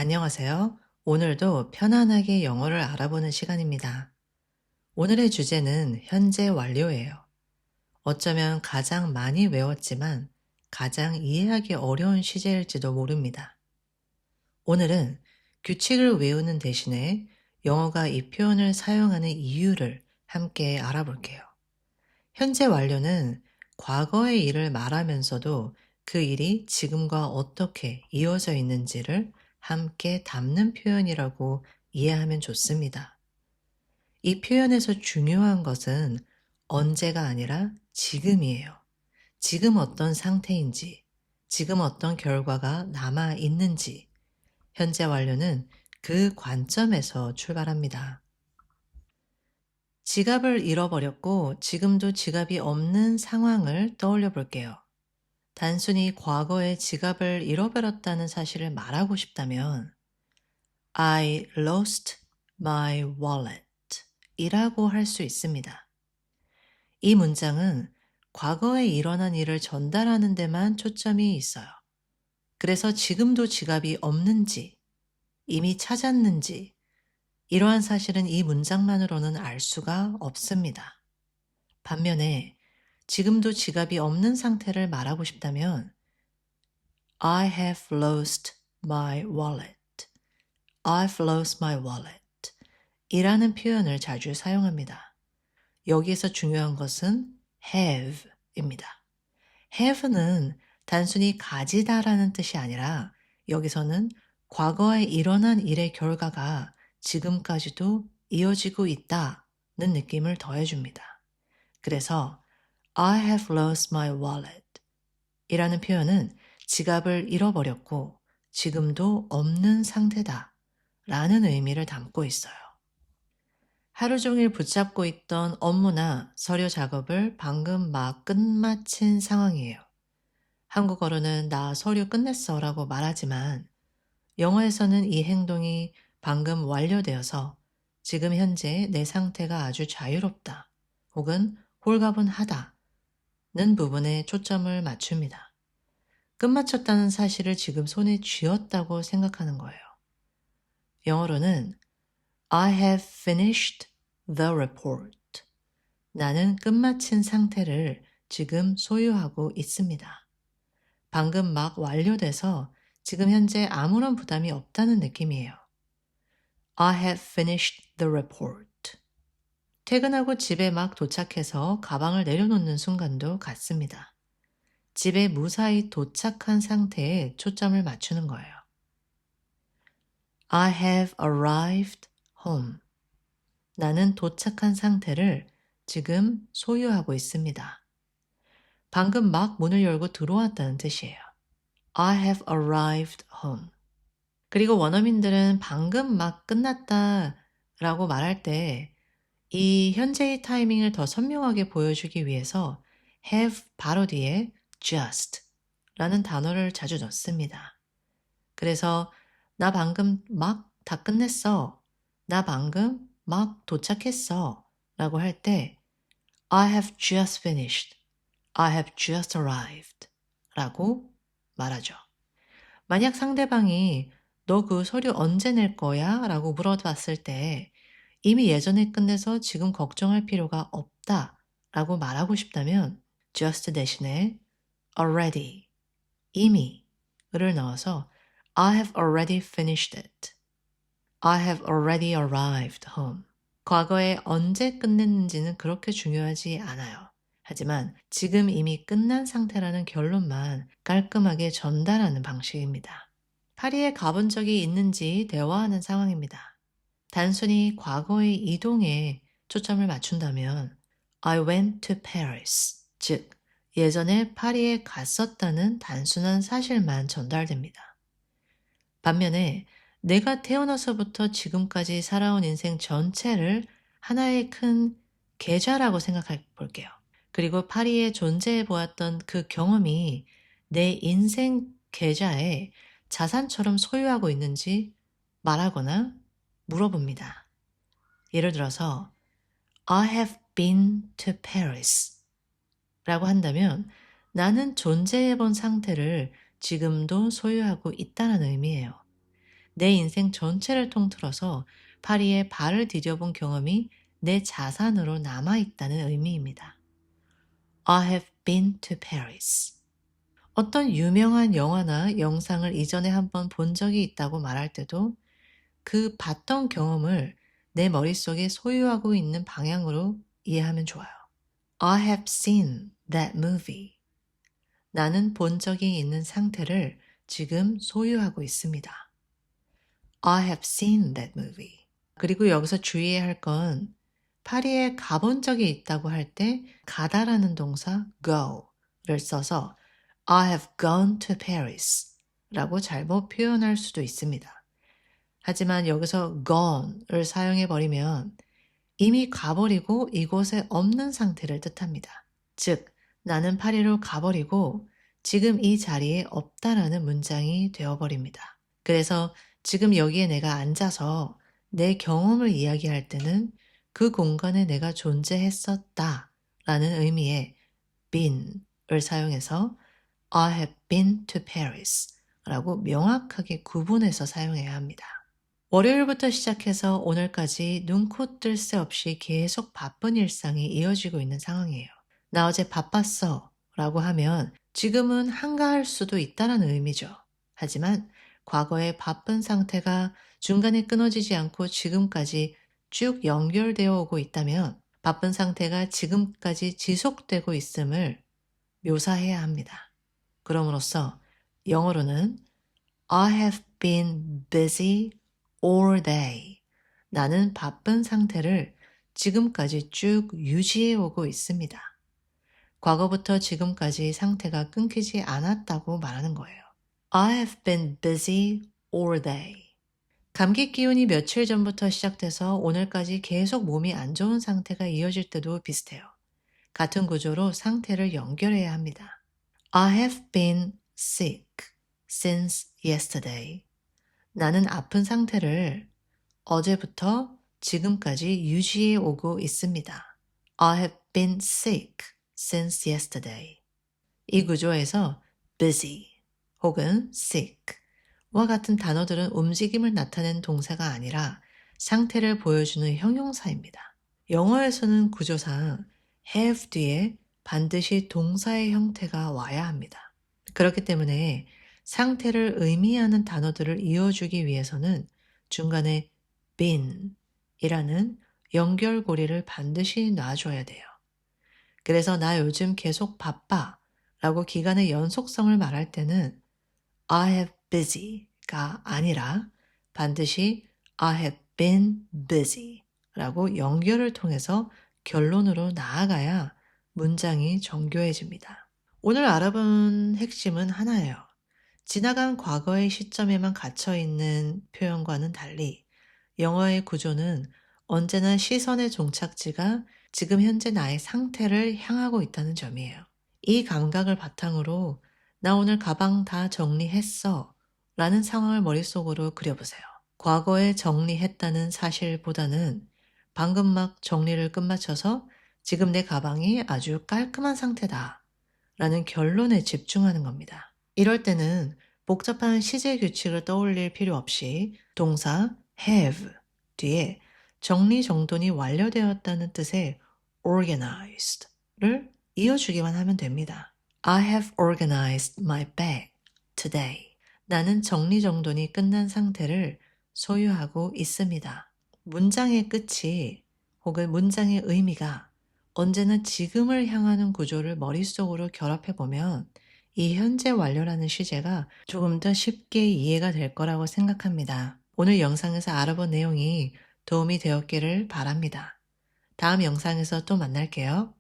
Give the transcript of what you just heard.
안녕하세요. 오늘도 편안하게 영어를 알아보는 시간입니다. 오늘의 주제는 현재 완료예요. 어쩌면 가장 많이 외웠지만 가장 이해하기 어려운 시제일지도 모릅니다. 오늘은 규칙을 외우는 대신에 영어가 이 표현을 사용하는 이유를 함께 알아볼게요. 현재 완료는 과거의 일을 말하면서도 그 일이 지금과 어떻게 이어져 있는지를 함께 담는 표현이라고 이해하면 좋습니다. 이 표현에서 중요한 것은 언제가 아니라 지금이에요. 지금 어떤 상태인지, 지금 어떤 결과가 남아 있는지, 현재 완료는 그 관점에서 출발합니다. 지갑을 잃어버렸고 지금도 지갑이 없는 상황을 떠올려 볼게요. 단순히 과거에 지갑을 잃어버렸다는 사실을 말하고 싶다면 I lost my wallet 이라고 할 수 있습니다. 이 문장은 과거에 일어난 일을 전달하는 데만 초점이 있어요. 그래서 지금도 지갑이 없는지, 이미 찾았는지, 이러한 사실은 이 문장만으로는 알 수가 없습니다. 반면에 지금도 지갑이 없는 상태를 말하고 싶다면 I have lost my wallet. I've lost my wallet. 이라는 표현을 자주 사용합니다. 여기에서 중요한 것은 have 입니다. have는 단순히 가지다라는 뜻이 아니라 여기서는 과거에 일어난 일의 결과가 지금까지도 이어지고 있다는 느낌을 더해줍니다. 그래서 I have lost my wallet 이라는 표현은 지갑을 잃어버렸고 지금도 없는 상태다 라는 의미를 담고 있어요. 하루 종일 붙잡고 있던 업무나 서류 작업을 방금 막 끝마친 상황이에요. 한국어로는 나 서류 끝냈어 라고 말하지만 영어에서는 이 행동이 방금 완료되어서 지금 현재 내 상태가 아주 자유롭다 혹은 홀가분하다는 부분에 초점을 맞춥니다. 끝마쳤다는 사실을 지금 손에 쥐었다고 생각하는 거예요. 영어로는 I have finished the report. 나는 끝마친 상태를 지금 소유하고 있습니다. 방금 막 완료돼서 지금 현재 아무런 부담이 없다는 느낌이에요. I have finished the report. 퇴근하고 집에 막 도착해서 가방을 내려놓는 순간도 같습니다. 집에 무사히 도착한 상태에 초점을 맞추는 거예요. I have arrived home. 나는 도착한 상태를 지금 소유하고 있습니다. 방금 막 문을 열고 들어왔다는 뜻이에요. I have arrived home. 그리고 원어민들은 방금 막 끝났다 라고 말할 때 이 현재의 타이밍을 더 선명하게 보여주기 위해서 have 바로 뒤에 just 라는 단어를 자주 넣습니다. 그래서 나 방금 막 다 끝냈어. 나 방금 막 도착했어. 라고 할 때 I have just finished. I have just arrived. 라고 말하죠. 만약 상대방이 너 그 서류 언제 낼 거야? 라고 물어봤을 때 이미 예전에 끝내서 지금 걱정할 필요가 없다 라고 말하고 싶다면 just 대신에 already, 이미를 넣어서 I have already finished it. I have already arrived home. 과거에 언제 끝냈는지는 그렇게 중요하지 않아요. 하지만 지금 이미 끝난 상태라는 결론만 깔끔하게 전달하는 방식입니다. 파리에 가본 적이 있는지 대화하는 상황입니다. 단순히 과거의 이동에 초점을 맞춘다면 I went to Paris, 즉 예전에 파리에 갔었다는 단순한 사실만 전달됩니다. 반면에 내가 태어나서부터 지금까지 살아온 인생 전체를 하나의 큰 계좌라고 생각해 볼게요. 그리고 파리에 존재해 보았던 그 경험이 내 인생 계좌에 자산처럼 소유하고 있는지 말하거나 물어봅니다. 예를 들어서 I have been to Paris 라고 한다면 나는 존재해 본 상태를 지금도 소유하고 있다는 의미예요. 내 인생 전체를 통틀어서 파리에 발을 디뎌본 경험이 내 자산으로 남아있다는 의미입니다. I have been to Paris. 어떤 유명한 영화나 영상을 이전에 한번 본 적이 있다고 말할 때도 그 봤던 경험을 내 머릿속에 소유하고 있는 방향으로 이해하면 좋아요. I have seen that movie. 나는 본 적이 있는 상태를 지금 소유하고 있습니다. I have seen that movie. 그리고 여기서 주의해야 할 건 파리에 가본 적이 있다고 할 때 가다라는 동사 go를 써서 I have gone to Paris 라고 잘못 표현할 수도 있습니다. 하지만 여기서 gone을 사용해버리면 이미 가버리고 이곳에 없는 상태를 뜻합니다. 즉, 나는 파리로 가버리고 지금 이 자리에 없다라는 문장이 되어버립니다. 그래서 지금 여기에 내가 앉아서 내 경험을 이야기할 때는 그 공간에 내가 존재했었다 라는 의미의 been을 사용해서 I have been to Paris 라고 명확하게 구분해서 사용해야 합니다. 월요일부터 시작해서 오늘까지 눈코 뜰 새 없이 계속 바쁜 일상이 이어지고 있는 상황이에요. 나 어제 바빴어 라고 하면 지금은 한가할 수도 있다는 의미죠. 하지만 과거의 바쁜 상태가 중간에 끊어지지 않고 지금까지 쭉 연결되어 오고 있다면 바쁜 상태가 지금까지 지속되고 있음을 묘사해야 합니다. 그럼으로써 영어로는 I have been busy all day. 나는 바쁜 상태를 지금까지 쭉 유지해 오고 있습니다. 과거부터 지금까지 상태가 끊기지 않았다고 말하는 거예요. I have been busy all day. 감기 기운이 며칠 전부터 시작돼서 오늘까지 계속 몸이 안 좋은 상태가 이어질 때도 비슷해요. 같은 구조로 상태를 연결해야 합니다. I have been sick since yesterday. 나는 아픈 상태를 어제부터 지금까지 유지해 오고 있습니다. I have been sick since yesterday. 이 구조에서 busy 혹은 sick와 같은 단어들은 움직임을 나타낸 동사가 아니라 상태를 보여주는 형용사입니다. 영어에서는 구조상 have 뒤에 반드시 동사의 형태가 와야 합니다. 그렇기 때문에 상태를 의미하는 단어들을 이어주기 위해서는 중간에 been 이라는 연결고리를 반드시 놔줘야 돼요. 그래서 나 요즘 계속 바빠 라고 기간의 연속성을 말할 때는 I have busy가 아니라 반드시 I have been busy 라고 연결을 통해서 결론으로 나아가야 문장이 정교해집니다. 오늘 알아본 핵심은 하나예요. 지나간 과거의 시점에만 갇혀있는 표현과는 달리 영어의 구조는 언제나 시선의 종착지가 지금 현재 나의 상태를 향하고 있다는 점이에요. 이 감각을 바탕으로 나 오늘 가방 다 정리했어 라는 상황을 머릿속으로 그려보세요. 과거에 정리했다는 사실보다는 방금 막 정리를 끝마쳐서 지금 내 가방이 아주 깔끔한 상태다 라는 결론에 집중하는 겁니다. 이럴 때는 복잡한 시제 규칙을 떠올릴 필요 없이 동사 have 뒤에 정리정돈이 완료되었다는 뜻의 organized를 이어주기만 하면 됩니다. I have organized my bag today. 나는 정리정돈이 끝난 상태를 소유하고 있습니다. 문장의 끝이 혹은 문장의 의미가 언제나 지금을 향하는 구조를 머릿속으로 결합해보면 이 현재 완료라는 시제가 조금 더 쉽게 이해가 될 거라고 생각합니다. 오늘 영상에서 알아본 내용이 도움이 되었기를 바랍니다. 다음 영상에서 또 만날게요.